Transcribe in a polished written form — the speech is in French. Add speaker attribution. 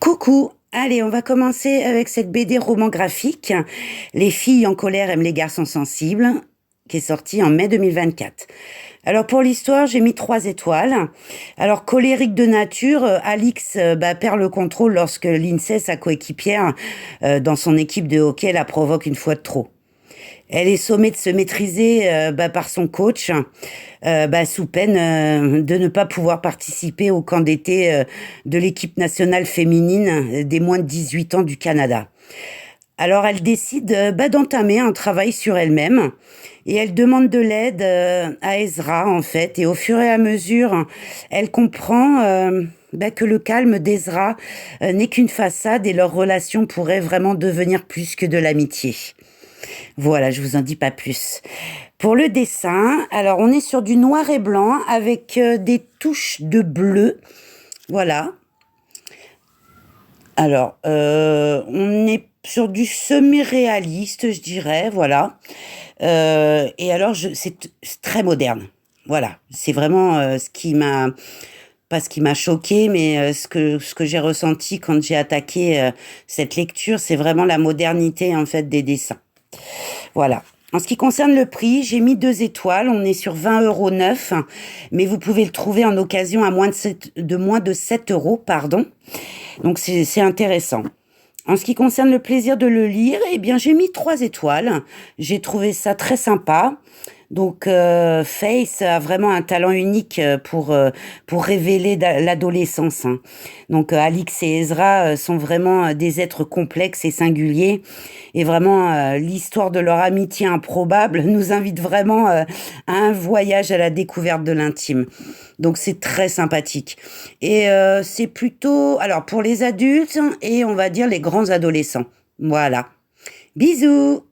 Speaker 1: Coucou! Allez, on va commencer avec cette BD roman graphique, Les filles en colère aiment les garçons sensibles, qui est sortie en mai 2024. Alors pour l'histoire, j'ai mis 3 étoiles. Alors colérique de nature, Alix perd le contrôle lorsque Lindsay, sa coéquipière, dans son équipe de hockey, la provoque une fois de trop. Elle est sommée de se maîtriser par son coach, sous peine de ne pas pouvoir participer au camp d'été de l'équipe nationale féminine des moins de 18 ans du Canada. Alors elle décide d'entamer un travail sur elle-même et elle demande de l'aide à Ezra en fait. Et au fur et à mesure, elle comprend que le calme d'Ezra n'est qu'une façade et leur relation pourrait vraiment devenir plus que de l'amitié. Voilà, je vous en dis pas plus. Pour le dessin, alors on est sur du noir et blanc avec des touches de bleu. Voilà. Alors, on est sur du semi-réaliste, je dirais, voilà. Et alors, c'est très moderne. Voilà, c'est vraiment ce qui m'a, pas ce qui m'a choqué, mais ce que j'ai ressenti quand j'ai attaqué cette lecture, c'est vraiment la modernité en fait des dessins. Voilà. En ce qui concerne le prix, j'ai mis 2 étoiles. On est sur 20,9 €, mais vous pouvez le trouver en occasion à moins de 7 euros, pardon. Donc c'est intéressant. En ce qui concerne le plaisir de le lire, eh bien j'ai mis 3 étoiles. J'ai trouvé ça très sympa. Donc Faith a vraiment un talent unique pour révéler l'adolescence, hein. Donc Alix et Ezra sont vraiment des êtres complexes et singuliers. Et vraiment, l'histoire de leur amitié improbable nous invite vraiment à un voyage à la découverte de l'intime. Donc c'est très sympathique. Et c'est plutôt, alors pour les adultes et on va dire les grands adolescents. Voilà. Bisous!